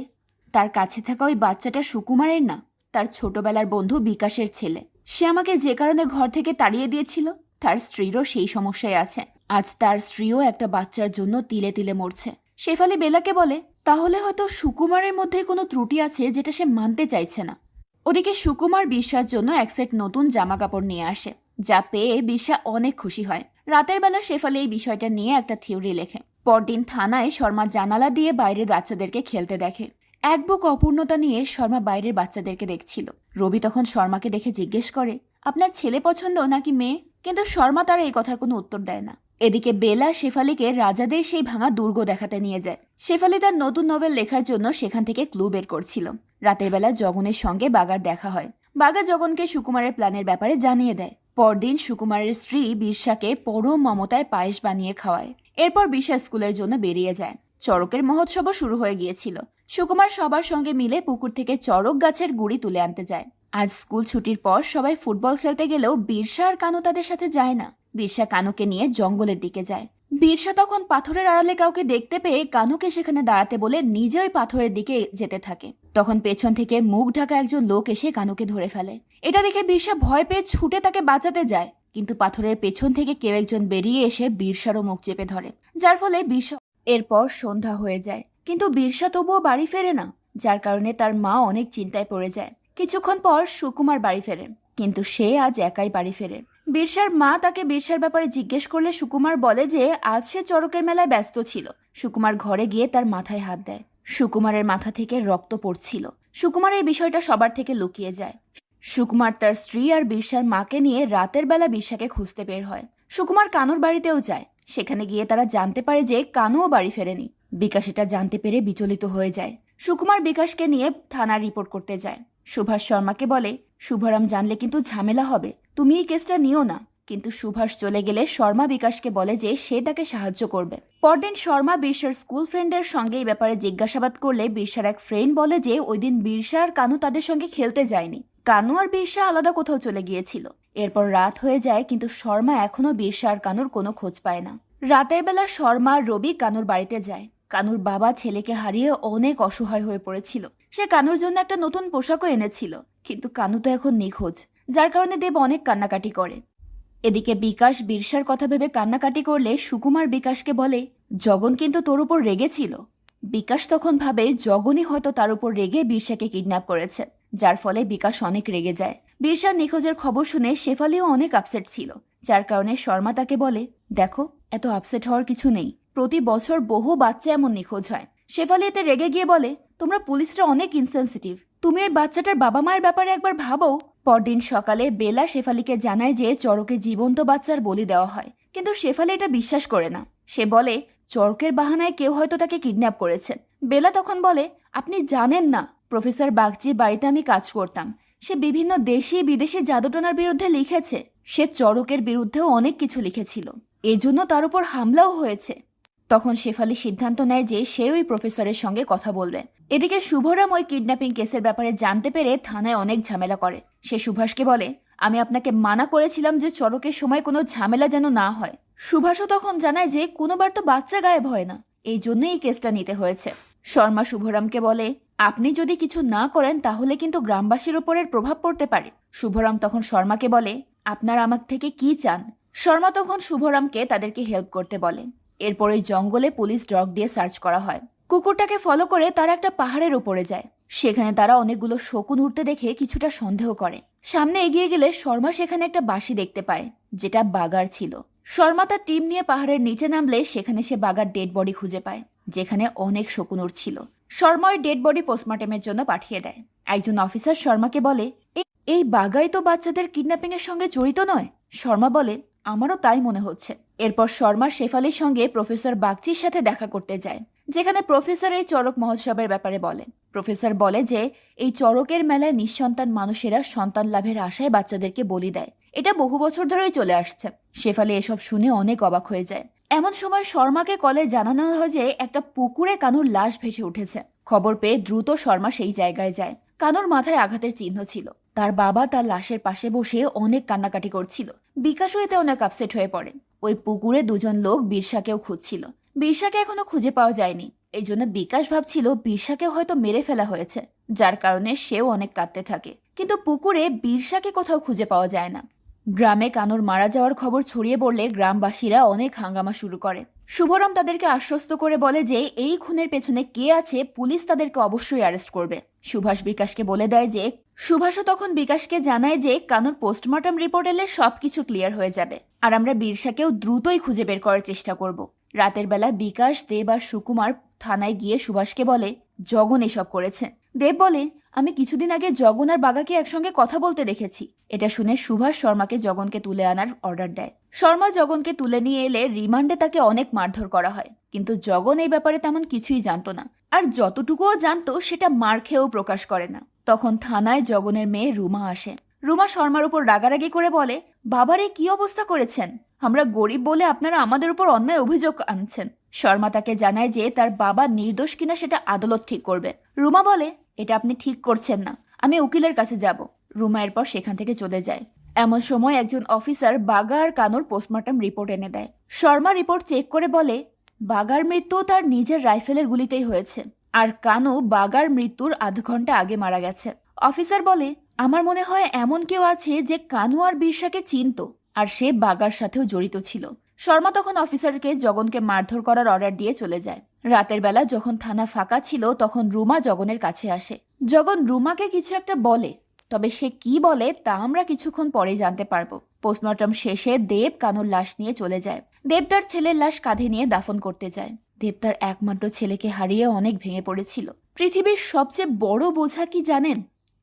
তার কাছে থাকা ওই বাচ্চাটা সুকুমারের না, তার ছোটবেলার বন্ধু বিকাশের ছেলে। সে আমাকে যে কারণে ঘর থেকে তাড়িয়ে দিয়েছিল, তার স্ত্রীরও সেই সমস্যায় আছে। আজ তার স্ত্রীও একটা বাচ্চার জন্য তিলে তিলে মরছে। শেফালি বেলাকে বলে তাহলে হয়তো সুকুমারের মধ্যে কোনো ত্রুটি আছে যেটা সে মানতে চাইছে না। ওদিকে সুকুমার বীরসার জন্য এক সেট নতুন জামা কাপড় নিয়ে আসে, যা পেয়ে বীরসা অনেক খুশি হয়। রাতের বেলা শেফালি এই বিষয়টা নিয়ে একটা থিওরি লেখে। পরদিন থানায় শর্মা জানালা দিয়ে বাইরের বাচ্চাদেরকে খেলতে দেখে। এক বুক অপূর্ণতা নিয়ে শর্মা বাইরের বাচ্চাদেরকে দেখছিল। রবি তখন শর্মাকে দেখে জিজ্ঞেস করে, আপনার ছেলে পছন্দ নাকি মেয়ে? কিন্তু শর্মা তার এই কথার কোনো উত্তর দেয় না। এদিকে বেলা শেফালিকে রাজাদের সেই ভাঙা দুর্গ দেখাতে নিয়ে যায়। শেফালি তার নতুন নোভেল লেখার জন্য সেখান থেকে ক্লু বের করছিল। রাতের বেলা জগনের সঙ্গে বাগার দেখা হয়। বাগা জগনকে সুকুমারের প্ল্যানের ব্যাপারে জানিয়ে দেয়। পরদিন সুকুমারের স্ত্রী বীরসাকে পরম মমতায় পায়েস বানিয়ে খাওয়ায়। এরপর বীরসা স্কুলের জন্য বেরিয়ে যায়। চড়কের মহোৎসবও শুরু হয়ে গিয়েছিল। সুকুমার সবার সঙ্গে মিলে পুকুর থেকে চড়ক গাছের গুড়ি তুলে আনতে যায়। আজ স্কুল ছুটির পর সবাই ফুটবল খেলতে গেলেও বীরসা আর কানু তাদের সাথে যায় না। বীরসা কানুকে নিয়ে জঙ্গলের দিকে যায়। বীরসা তখন পাথরের আড়ালে কাউকে দেখতে পেয়ে কানুকে সেখানে দাঁড়াতে বলে নিজে ওই পাথরের দিকে যেতে থাকে। তখন পেছন থেকে মুখ ঢাকা একজন লোক এসে কানুকে ধরে ফেলে। এটা দেখে বীরসা ভয় পেয়ে ছুটে তাকে বাঁচাতে যায়, কিন্তু পাথরের পেছন থেকে কেউ একজন বেরিয়ে এসে বীরসারও মুখ চেপে ধরে, যার ফলে বীরসা। এরপর সন্ধ্যা হয়ে যায়, কিন্তু বীরসা তবুও বাড়ি ফেরে না, যার কারণে তার মা অনেক চিন্তায় পড়ে যায়। কিছুক্ষণ পর সুকুমার বাড়ি ফেরে, কিন্তু সে আজ একাই বাড়ি ফেরে। বীরসার মা তাকে বীরসার ব্যাপারে জিজ্ঞেস করলে সুকুমার বলে যে আজ সে চড়কের মেলায় ব্যস্ত ছিল। সুকুমার ঘরে গিয়ে তার মাথায় হাত দেয়। সুকুমারের মাথা থেকে রক্ত পড়ছিল। সুকুমার এই বিষয়টা সবার থেকে লুকিয়ে যায়। সুকুমার তার স্ত্রী আর বীরসার মাকে নিয়ে রাতের বেলা বীরসাকে খুঁজতে বের হয়। সুকুমার কানুর বাড়িতেও যায়। সেখানে গিয়ে তারা জানতে পারে যে কানুও বাড়ি ফেরেনি। বিকাশ এটা জানতে পেরে বিচলিত হয়ে যায়। সুকুমার বিকাশকে নিয়ে থানার রিপোর্ট করতে যায়। সুভাষ শর্মাকে বলে, শুভরাম জানলে কিন্তু ঝামেলা হবে, তুমি এই কেসটা নিও না। কিন্তু সুভাষ চলে গেলে শর্মা বিকাশকে বলে যে সে তাকে সাহায্য করবে। পরদিন শর্মা বীরসার স্কুল ফ্রেন্ডের সঙ্গে এই ব্যাপারে জিজ্ঞাসাবাদ করলে বীরসার এক ফ্রেন্ড বলে যে ওই দিন বীরসা আর কানু তাদের সঙ্গে খেলতে যায়নি। কানু আর বীরসা আলাদা কোথাও চলে গিয়েছিল। এরপর রাত হয়ে যায়, কিন্তু শর্মা এখনো বীরসা আর কানুর কোনো খোঁজ পায় না। রাতের বেলা শর্মা আর রবি কানুর বাড়িতে যায়। কানুর বাবা ছেলেকে হারিয়ে অনেক অসহায় হয়ে পড়েছিল। সে কানুর জন্য একটা নতুন পোশাকও এনেছিল, কিন্তু কানু তো এখন নিখোঁজ, যার কারণে দেব অনেক কান্নাকাটি করে। এদিকে বিকাশ বীরসার কথা ভেবে কান্নাকাটি করলে সুকুমার বিকাশকে বলে, জগন কিন্তু তোর উপর রেগেছিল। বিকাশ তখন ভাবে জগনই হয়তো তার উপর রেগে বীরসাকে কিডন্যাপ করেছে, যার ফলে বিকাশ অনেক রেগে যায়। বীরসার নিখোঁজের খবর শুনে শেফালিও অনেক আপসেট ছিল, যার কারণে শর্মা তাকে বলে, দেখো এত আপসেট হওয়ার কিছু নেই, প্রতি বছর বহু বাচ্চা এমন নিখোঁজ হয়। শেফালি এতে রেগে গিয়ে বলে, তোমরা পুলিশরা অনেক ইনসেনসিটিভ, তুমি ওই বাচ্চাটার বাবা মায়ের ব্যাপারে একবার ভাবো। পরদিন সকালে বেলা শেফালিকে জানায় যে চড়কে জীবন্ত বাচ্চার বলি দেওয়া হয়, কিন্তু শেফালি এটা বিশ্বাস করে না। সে বলে চড়কের বাহানায় কেউ হয়তো তাকে কিডন্যাপ করেছে। বেলা তখন বলে, আপনি জানেন না, প্রফেসর বাগচির বাড়িতে আমি কাজ করতাম। সে বিভিন্ন দেশি বিদেশি জাদুটনার বিরুদ্ধে লিখেছে। সে চড়কের বিরুদ্ধেও অনেক কিছু লিখেছিল, এজন্য তার উপর হামলাও হয়েছে। তখন শেফালি সিদ্ধান্ত নেয় যে সে ওই প্রফেসরের সঙ্গে কথা বলবে। এদিকে শুভরাম ওই কিডন্যাপিং কেসের ব্যাপারে জানতে পেরে থানায় অনেক ঝামেলা করে। সে সুভাষকে বলে, আমি আপনাকে মানা করেছিলাম যে চড়কের সময় কোনো ঝামেলা যেন না হয়। সুভাষও তখন জানায় যে কোনোবার তো বাচ্চা গায়েব হয় না, এই জন্যই এই কেসটা নিতে হয়েছে। শর্মা শুভরামকে বলে, আপনি যদি কিছু না করেন তাহলে কিন্তু গ্রামবাসীর ওপরের প্রভাব পড়তে পারে। শুভরাম তখন শর্মাকে বলে, আপনারা আমার থেকে কি চান? শর্মা তখন শুভরামকে তাদেরকে হেল্প করতে বলে। এরপর ওই জঙ্গলে পুলিশ ডগ দিয়ে সার্চ করা হয়। কুকুরটাকে ফলো করে তারা একটা পাহাড়ের উপরে যায়। সেখানে তারা অনেকগুলো শকুন উঠতে দেখে কিছুটা সন্দেহ করে। সামনে এগিয়ে গেলে শর্মা সেখানে একটা বাঁশি দেখতে পায়, যেটা বাগার ছিল। শর্মা তার টিম নিয়ে পাহাড়ের নিচে নামলে সেখানে সে বাগার ডেড বডি খুঁজে পায়, যেখানে অনেক শকুন উঠছিল। শর্মা ওই ডেড বডি পোস্টমর্টমের জন্য পাঠিয়ে দেয়। একজন অফিসার শর্মাকে বলে, এই বাগাই তো বাচ্চাদের কিডন্যাপিং এর সঙ্গে জড়িত নয়? শর্মা বলে, আমারও তাই মনে হচ্ছে। এরপর শর্মা শেফালির সঙ্গে প্রফেসর বাগচির সাথে দেখা করতে যায়, যেখানে প্রফেসর এই চড়ক মহোৎসবের ব্যাপারে বলে। প্রফেসর বলে যে এই চড়কের মেলায় নিঃসন্তান মানুষেরা সন্তান লাভের আশায় বাচ্চাদেরকে বলি দেয়। এটা বহু বছর ধরেই চলে আসছে। শেফালি এসব শুনে অনেক অবাক হয়ে যায়। এমন সময় শর্মাকে কলে জানানো হয় যে একটা পুকুরে কানুর লাশ ভেসে উঠেছে। খবর পেয়ে দ্রুত শর্মা সেই জায়গায় যায়। কানুর মাথায় আঘাতের চিহ্ন ছিল। তার বাবা তার লাশের পাশে বসে অনেক কান্নাকাটি করছিল। বিকাশও এতে অনেক আপসেট হয়ে পড়ে। ওই পুকুরে দুজন লোক বীরসাকেও খুঁজছিল। বীরসাকে এখনো খুঁজে পাওয়া যায়নি। এই জন্য বিকাশ ভাবছিল বীরসাকে হয়তো মেরে ফেলা হয়েছে, যার কারণে সেও অনেক কাঁদতে থাকে। কিন্তু পুকুরে বীরসাকে কোথাও খুঁজে পাওয়া যায় না। গ্রামে কানুর মারা যাওয়ার খবর ছড়িয়ে পড়লে গ্রামবাসীরা অনেক হাঙ্গামা শুরু করে। শুভরাম তাদেরকে আশ্বস্ত করে বলে যে এই খুনের পেছনে কে আছে পুলিশ তাদেরকে অবশ্যই অ্যারেস্ট করবে। সুভাষ বিকাশকে বলে দেয় যে সুভাষও তখন বিকাশকে জানায় যে কানুর পোস্টমর্টম রিপোর্ট এলে সবকিছু ক্লিয়ার হয়ে যাবে, আর আমরা বীরসাকেও দ্রুতই খুঁজে বের করার চেষ্টা করব। রাতের বেলা বিকাশ, দেব আর সুকুমার থানায় গিয়ে সুভাষকে বলে জগন এসব করেছে। দেব বলে, আমি কিছুদিন আগে জগন আর বাগাকে একসঙ্গে কথা বলতে দেখেছি। এটা শুনে সুভাষ শর্মাকে জগনকে তুলে আনার অর্ডার দেয়। শর্মা জগনকে তুলে নিয়ে এলে রিমান্ডে তাকে অনেক মারধর করা হয়, কিন্তু জগন এই ব্যাপারে তেমন কিছুই জানতো না, আর যতটুকুও জানতো সেটা মার খেয়েও প্রকাশ করে না। তখন থানায় জগনের মেয়ে রুমা আসে। রুমা শর্মার উপর রাগারাগি করে বলে, বাবারে কি অবস্থা করেছেন? আমরা গরিব বলে আপনারা আমাদের উপর অন্যায় অভিযোগ আনছেন। শর্মা তাকে জানায় যে তার বাবা নির্দোষ কিনা সেটা আদালত ঠিক করবে। রুমা বলে, এটা আপনি ঠিক করছেন না, আমি উকিলের কাছে যাব। রুমা এরপর সেখান থেকে চলে যায়। এমন সময় একজন অফিসার বাগা আর কানুর পোস্টমর্টম রিপোর্ট এনে দেয়। শর্মা রিপোর্ট চেক করে বলে, বাগার মৃত্যু তার নিজের রাইফেলের গুলিতেই হয়েছে, আর কানু বাগার মৃত্যুর আধ ঘন্টা আগে মারা গেছে। অফিসার বলে, আমার মনে হয় এমন কেউ আছে যে কানু আর বীরসাকে চিনত, আর সে বাগার সাথেও জড়িত ছিল। শর্মা তখন অফিসারকে জগনকে মারধর করার অর্ডার দিয়ে চলে যায়। রাতের বেলা যখন থানা ফাঁকা ছিল তখন রুমা জগনের কাছে আসে। জগন রুমাকে কিছু একটা বলে, তবে সে কি বলে তা আমরা কিছুক্ষণ পরে জানতে পারবো। পোস্টমর্টম শেষে দেব কানুর লাশ নিয়ে চলে যায়। দেব তার ছেলের লাশ কাঁধে নিয়ে দাফন করতে যায়। দেব তার একমাত্র ছেলেকে হারিয়ে অনেক ভেঙে পড়েছিল। পৃথিবীর সবচেয়ে বড় বোঝা কি জানেন?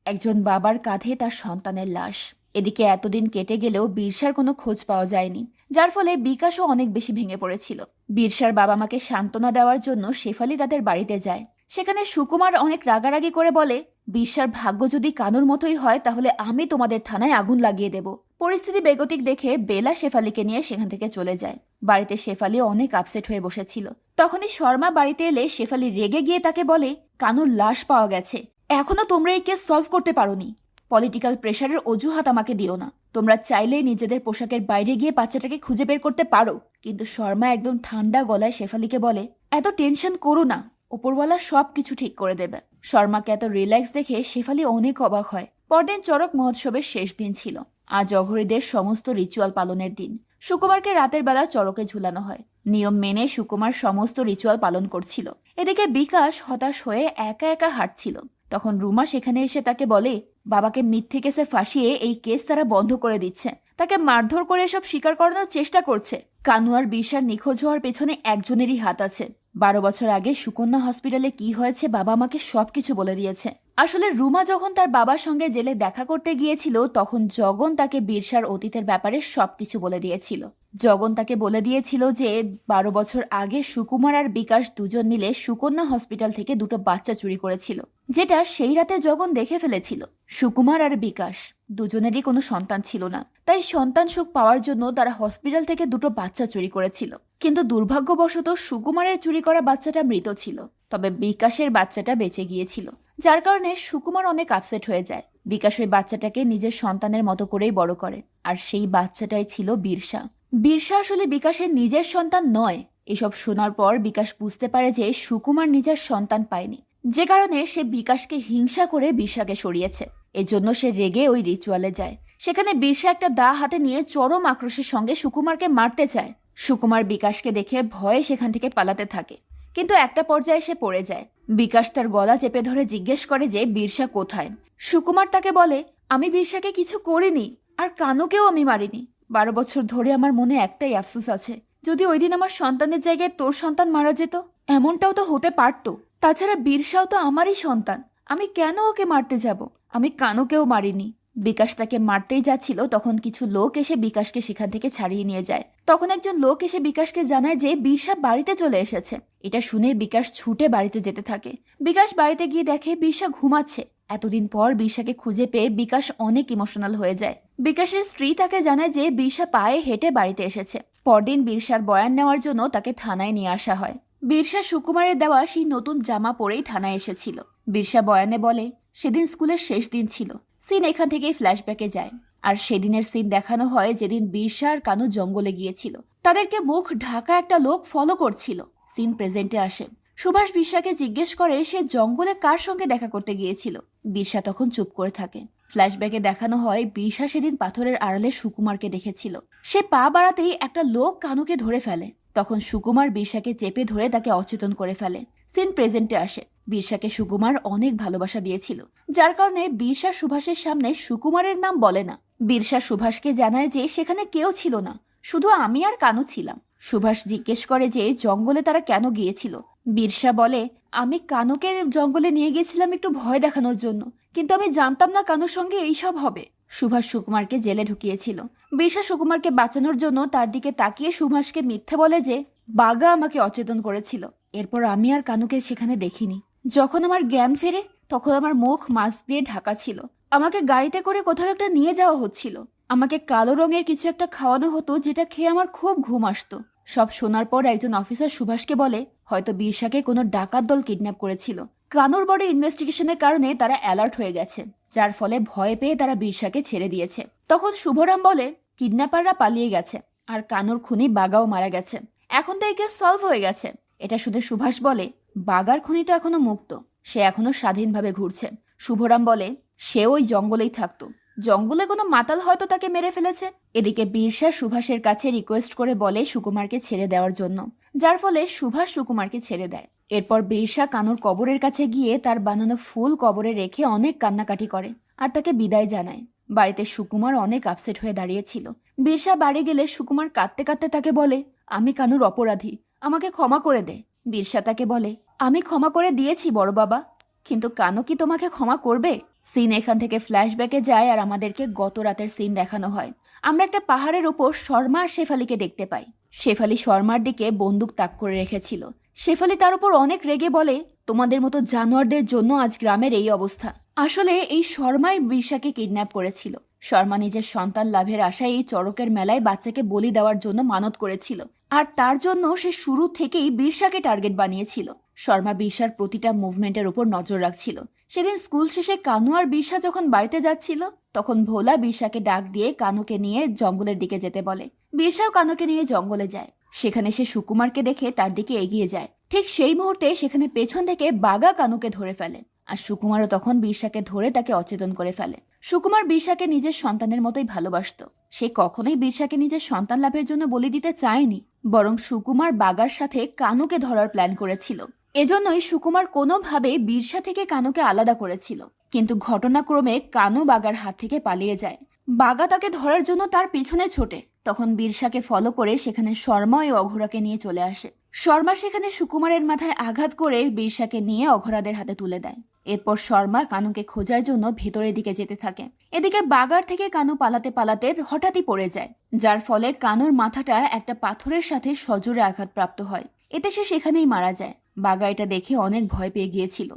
একজন বাবার কাঁধে তার সন্তানের লাশ। এদিকে এতদিন কেটে গেলেও বীরসার কোনো খোঁজ পাওয়া যায়নি, যার ফলে বিকাশও অনেক বেশি ভেঙে পড়েছিল। বীরসার বাবা মাকে সান্ত্বনা দেওয়ার জন্য শেফালি তাদের বাড়িতে যায়। সেখানে সুকুমার অনেক রাগারাগি করে বলে, বীরসার ভাগ্য যদি কানুর মতোই হয় তাহলে আমি তোমাদের থানায় আগুন লাগিয়ে দেব। পরিস্থিতি বেগতিক দেখে বেলা শেফালিকে নিয়ে সেখান থেকে চলে যায়। বাড়িতে শেফালি অনেক আপসেট হয়ে বসেছিল। তখনই শর্মা বাড়িতে এলে শেফালি রেগে গিয়ে তাকে বলে, কানুর লাশ পাওয়া গেছে, এখনো তোমরা এই কেস সলভ করতে পারোনি। পলিটিক্যাল প্রেশারের অজুহাত আমাকে দিও না। তোমরা চাইলেই নিজেদের পোশাকের বাইরে গিয়ে বাচ্চাটাকে খুঁজে বের করতে পারো। কিন্তু শর্মা একদম ঠান্ডা গলায় শেফালিকে বলে, এত টেনশন করো না, ওপরওয়ালা সবকিছু ঠিক করে দেবে। শর্মাকে এত রিল্যাক্স দেখে শেফালি অনেক অবাক হয়। পরদিন চড়ক মহোৎসবের শেষ দিন ছিল। আজ অঘরীদের সমস্ত রিচুয়াল পালনের দিন। সুকুমারকে রাতের বেলা চড়কে ঝুলানো হয়। নিয়ম মেনে সুকুমার সমস্ত রিচুয়াল পালন করছিল। এদিকে বিকাশ হতাশ হয়ে একা একা হাঁটছিল। তখন রুমা সেখানে এসে তাকে বলে, বাবাকে মিথ্যে কেসে ফাঁসিয়ে এই কেস তারা বন্ধ করে দিচ্ছে, তাকে মারধর করে এসব স্বীকার করানোর চেষ্টা করছে। কানু আর বীরসার নিখোঁজ হওয়ার পেছনে একজনেরই হাত আছে। 12 বছর আগে সুকন্যা হসপিটালে কি হয়েছে বাবা আমাকে সবকিছু বলে দিয়েছে। আসলে রুমা যখন তার বাবার সঙ্গে জেলে দেখা করতে গিয়েছিল তখন জগন তাকে বীরসার অতীতের ব্যাপারে সবকিছু বলে দিয়েছিল। জগন তাকে বলে দিয়েছিল যে 12 বছর আগে সুকুমার আর বিকাশ দুজন মিলে সুকন্যা হসপিটাল থেকে দুটো বাচ্চা চুরি করেছিল, যেটা সেই রাতে জগন দেখে ফেলেছিল। সুকুমার আর বিকাশ দুজনেরই কোনো সন্তান ছিল না, তাই সন্তান সুখ পাওয়ার জন্য তারা হসপিটাল থেকে দুটো বাচ্চা চুরি করেছিল। কিন্তু দুর্ভাগ্যবশত সুকুমারের চুরি করা বাচ্চাটা মৃত ছিল, তবে বিকাশের বাচ্চাটা বেঁচে গিয়েছিল, যার কারণে সুকুমার অনেক আপসেট হয়ে যায়। বিকাশ ওই বাচ্চাটাকে নিজের সন্তানের মতো করেই বড় করে, আর সেই বাচ্চাটাই ছিল বীরসা। বীরসা আসলে বিকাশের নিজের সন্তান নয়। এসব শোনার পর বিকাশ বুঝতে পারে যে সুকুমার নিজের সন্তান পায়নি, যে কারণে সে বিকাশকে হিংসা করে বীরসাকে সরিয়েছে। এজন্য সে রেগে ওই রিচুয়ালে যায়। সেখানে বীরসা একটা দা হাতে নিয়ে চরম আক্রোশের সঙ্গে সুকুমারকে মারতে চায়। সুকুমার বিকাশকে দেখে ভয়ে সেখান থেকে পালাতে থাকে, কিন্তু একটা পর্যায়ে সে পড়ে যায়। বিকাশ তার গলা চেপে ধরে জিজ্ঞেস করে যে বীরসা কোথায়। সুকুমার তাকে বলে, আমি বীরসাকে কিছু করিনি, আর কানুকেও আমি মারিনি। 12 বছর ধরে আমার মনে একটাই আফসোস আছে, যদি ওই দিন আমার সন্তানের জায়গায় তোর সন্তান মারা যেত। এমনটাও তো হতে পারতো। তাছাড়া বীরসাও তো আমারই সন্তান, আমি কেন ওকে মারতে যাব? আমি কানুকেও মারিনি। বিকাশ তাকে মারতেই যাচ্ছিল, তখন কিছু লোক এসে বিকাশকে সেখান থেকে ছাড়িয়ে নিয়ে যায়। তখন একজন লোক এসে বিকাশকে জানায় যে বীরসা বাড়িতে চলে এসেছে। এটা শুনে বিকাশ ছুটে বাড়িতে যেতে থাকে। বিকাশ বাড়িতে গিয়ে দেখে বীরসা ঘুমাচ্ছে। এতদিন পর বীরসাকে খুঁজে পেয়ে বিকাশ অনেক ইমোশনাল হয়ে যায়। বিকাশের স্ত্রী তাকে জানায় যে বীরসা পায়ে হেঁটে বাড়িতে এসেছে। পরদিন বীরসার বয়ান নেওয়ার জন্য তাকে থানায় নিয়ে আসা হয়। বীরসা সুকুমারের দেওয়া সেই নতুন জামা পরেই থানায় এসেছিল। বীরসা বয়ানে বলে, সেদিন স্কুলের শেষ দিন ছিল। সিন এখান থেকেই ফ্ল্যাশব্যাকে যায়, আর সেদিনের সিন দেখানো হয় যেদিন বীরসা আর কানু জঙ্গলে গিয়েছিল। তাদেরকে মুখ ঢাকা একটা লোক ফলো করছিল। সিন প্রেজেন্টে আসে। সুভাষ বীরসাকে জিজ্ঞেস করে সে জঙ্গলে কার সঙ্গে দেখা করতে গিয়েছিল। বীরসা তখন চুপ করে থাকে। ফ্ল্যাশব্যাকে দেখানো হয় বীরসা সেদিন পাথরের আড়ালে সুকুমারকে দেখেছিল। সে পা বাড়াতেই একটা লোক কানুকে ধরে ফেলে। তখন সুকুমার বীরসাকে চেপে ধরে তাকে অচেতন করে ফেলে। সিন প্রেজেন্টে আসে। বীরসাকে সুকুমার অনেক ভালোবাসা দিয়েছিল, যার কারণে বীরসা সুভাষের সামনে সুকুমারের নাম বলে না। বীরসা সুভাষকে জানায় যে সেখানে কেউ ছিল না, শুধু আমি আর কানু ছিলাম। সুভাষ জিজ্ঞেস করে যে জঙ্গলে তারা কেন গিয়েছিল। বীরসা বলে, আমি কানুকে জঙ্গলে নিয়ে গিয়েছিলাম একটু ভয় দেখানোর জন্য, কিন্তু আমি জানতাম না কানুর সঙ্গে এইসব হবে। সুভাষ সুকুমারকে জেলে ঢুকিয়েছিল। বীরসা সুকুমারকে বাঁচানোর জন্য তার দিকে তাকিয়ে সুভাষকে মিথ্যে বলে যে বাঘা আমাকে অচেতন করেছিল। এরপর আমি আর কানুকে সেখানে দেখিনি। যখন আমার জ্ঞান ফেরে তখন আমার মুখ মাস্ক দিয়ে ঢাকা ছিল। আমাকে গাড়িতে করে কোথাও একটা নিয়ে যাওয়া হচ্ছিল। আমাকে কালো রঙের কিছু একটা খাওয়ানো হতো, যেটা খেয়ে আমার খুব ঘুম আসতো। সব শোনার পর একজন অফিসার সুভাষকে বলে, হয়তো বীরসাকে কোনো ডাকাত দল কিডন্যাপ করেছিল। কানুর বড় ইনভেস্টিগেশনের কারণে তারা অ্যালার্ট হয়ে গেছে, যার ফলে ভয় পেয়ে তারা বীরসাকে ছেড়ে দিয়েছে। তখন শুভরাম বলে, কিডন্যাপাররা পালিয়ে গেছে আর কানুর খুনি বাগাও মারা গেছে। এখন তো এই কেস সলভ হয়ে গেছে। এটা শুধু সুভাষ বলে, বাগার খুনি তো এখনো মুক্ত, সে এখনো স্বাধীনভাবে ঘুরছে। শুভরাম বলে, সে ওই জঙ্গলেই থাকতো, জঙ্গলে কোনো মাতাল হয়তো তাকে মেরে ফেলেছে। এদিকে বীরসা সুভাষের কাছে রিকোয়েস্ট করে বলে সুকুমারকে ছেড়ে দেওয়ার জন্য, যার ফলে সুভাষ সুকুমারকে ছেড়ে দেয়। এরপর বীরসা কানুর কবরের কাছে গিয়ে তার বানানো ফুল কবরে রেখে অনেক কান্নাকাটি করে আর তাকে বিদায় জানায়। বাড়িতে সুকুমার অনেক আপসেট হয়ে দাঁড়িয়েছিল। বীরসা বাড়ি গেলে সুকুমার কাঁদতে কাঁদতে তাকে বলে, আমি কানুর অপরাধী, আমাকে ক্ষমা করে দে। বীরসা তাকে বলে, আমি ক্ষমা করে দিয়েছি বড় বাবা, কিন্তু কানু কি তোমাকে ক্ষমা করবে? সিন এখান থেকে ফ্ল্যাশব্যাকে যায় আর আমাদেরকে গত রাতের সিন দেখানো হয়। আমরা একটা পাহাড়ের ওপর শর্মা আর শেফালিকে দেখতে পাই। শেফালি শর্মার দিকে বন্দুক তাক করে রেখেছিল। শেফালি তার উপর অনেক রেগে বলে, তোমাদের মতো জানোয়ারদের জন্য আজ গ্রামের এই অবস্থা। আসলে এই শর্মাই বীরসাকে কিডন্যাপ করেছিল। শর্মা নিজের সন্তান লাভের আশায় এই চড়কের মেলায় বাচ্চাকে বলি দেওয়ার জন্য মানত করেছিল, আর তার জন্য সে শুরু থেকেই বীরসাকে টার্গেট বানিয়েছিল। শর্মা বীরসার প্রতিটা মুভমেন্টের উপর নজর রাখছিল। সেদিন স্কুল শেষে কানু আর বীরসা যখন বাড়িতে যাচ্ছিল, তখন ভোলা বীরসাকে ডাক দিয়ে কানুকে নিয়ে জঙ্গলের দিকে যেতে বলে। বীরসাও কানুকে নিয়ে জঙ্গলে যায়। সেখানে সে সুকুমারকে দেখে তার দিকে এগিয়ে যায়। ঠিক সেই মুহূর্তে সেখানে পেছন থেকে বাঘা কানুকে ধরে ফেলে, আর সুকুমারও তখন বীরসাকে ধরে তাকে অচেতন করে ফেলে। সুকুমার বীরসাকে নিজের সন্তানের মতোই ভালোবাসত। সে কখনোই বীরসাকে নিজের সন্তান লাভের জন্য বলি দিতে চায়নি, বরং সুকুমার বাগার সাথে কানুকে ধরার প্ল্যান করেছিল। এজন্যই সুকুমার কোনোভাবে বীরসা থেকে কানুকে আলাদা করেছিল। কিন্তু ঘটনাক্রমে কানু বাগার হাত থেকে পালিয়ে যায়। বাগা তাকে ধরার জন্য তার পিছনে ছোটে। তখন বীরসাকে ফলো করে সেখানে শর্মা ও অঘোরাকে নিয়ে চলে আসে। শর্মা সেখানে সুকুমারের মাথায় আঘাত করে বীরসাকে নিয়ে অঘোরাদের হাতে তুলে দেয়। এরপর শর্মা কানুকে খোঁজার জন্য ভেতরের দিকে যেতে থাকে। এদিকে বাগার থেকে কানু পালাতে পালাতে হঠাৎই পড়ে যায়, যার ফলে কানুর মাথাটা একটা পাথরের সাথে সজোরে আঘাতপ্রাপ্ত হয়। এতে সে সেখানেই মারা যায়। বাগা এটা দেখে অনেক ভয় পেয়ে গিয়েছিল।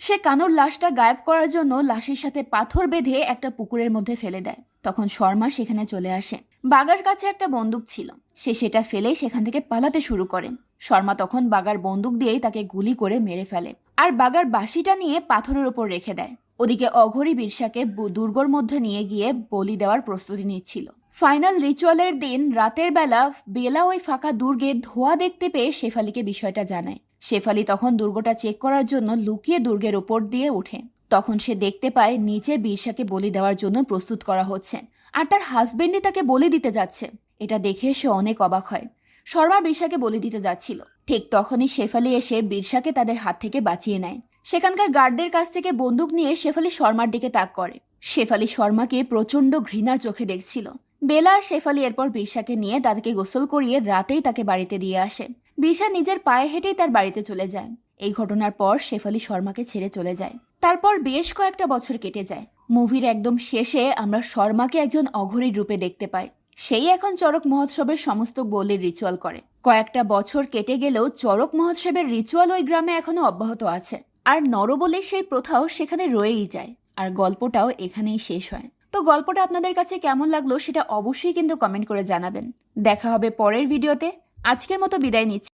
সে কানুর লাশটা গায়েব করার জন্য লাশের সাথে পাথর বেঁধে একটা পুকুরের মধ্যে ফেলে দেয়। তখন শর্মা সেখানে চলে আসে। বাগার কাছে একটা বন্দুক ছিল, সে সেটা ফেলে সেখান থেকে পালাতে শুরু করে। শর্মা তখন বাগার বন্দুক দিয়েই তাকে গুলি করে মেরে ফেলে, আর বাগার বাঁশিটা নিয়ে পাথরের ওপর রেখে দেয়। ওদিকে অঘোরী বীরসাকে দুর্গর মধ্যে নিয়ে গিয়ে বলি দেওয়ার প্রস্তুতি নিচ্ছিল। ফাইনাল রিচুয়ালের দিন রাতের বেলা ওই ফাঁকা দুর্গে ধোঁয়া দেখতে পেয়ে শেফালিকে বিষয়টা জানায়। শেফালি তখন দুর্গটা চেক করার জন্য লুকিয়ে দুর্গের ওপর দিয়ে ওঠে। তখন সে দেখতে পায় নিচে বীরসাকে বলি দেওয়ার জন্য প্রস্তুত করা হচ্ছে, আর তার হাজবেন্ডই তাকে বলি দিতে যাচ্ছে। এটা দেখে সে অনেক অবাক হয়। শর্মা বিরসাকে বলে দিতে যাচ্ছিল। ঠিক তখনই শেফালি এসে বিরসাকে তাদের হাত থেকে বাঁচিয়ে নেয়। সেখানকার গার্ডদের কাছ থেকে বন্দুক নিয়ে শেফালি শর্মার দিকে তাক করে। শেফালি শর্মাকে প্রচন্ড ঘৃণার চোখে দেখছিল। বেলা আর শেফালি এরপর বিরসাকে নিয়ে তাদেরকে গোসল করিয়ে রাতেই তাকে বাড়িতে দিয়ে আসে। বিরসা নিজের পায়ে হেঁটেই তার বাড়িতে চলে যায়। এই ঘটনার পর শেফালি শর্মাকে ছেড়ে চলে যায়। তারপর বেশ কয়েকটা বছর কেটে যায়। মুভির একদম শেষে আমরা শর্মাকে একজন অঘরীর রূপে দেখতে পাই। সেই এখন চড়ক মহোৎসবের সমস্ত গোলের রিচুয়াল করে। কয়েকটা বছর কেটে গেলেও চড়ক মহোৎসবের রিচুয়াল ওই গ্রামে এখনো অব্যাহত আছে। আর নরবলির সেই প্রথাও সেখানে রয়েই যায়। আর গল্পটাও এখানেই শেষ হয়। তো গল্পটা আপনাদের কাছে কেমন লাগলো সেটা অবশ্যই কিন্তু কমেন্ট করে জানাবেন। দেখা হবে পরের ভিডিওতে। আজকের মতো বিদায় নিচ্ছি।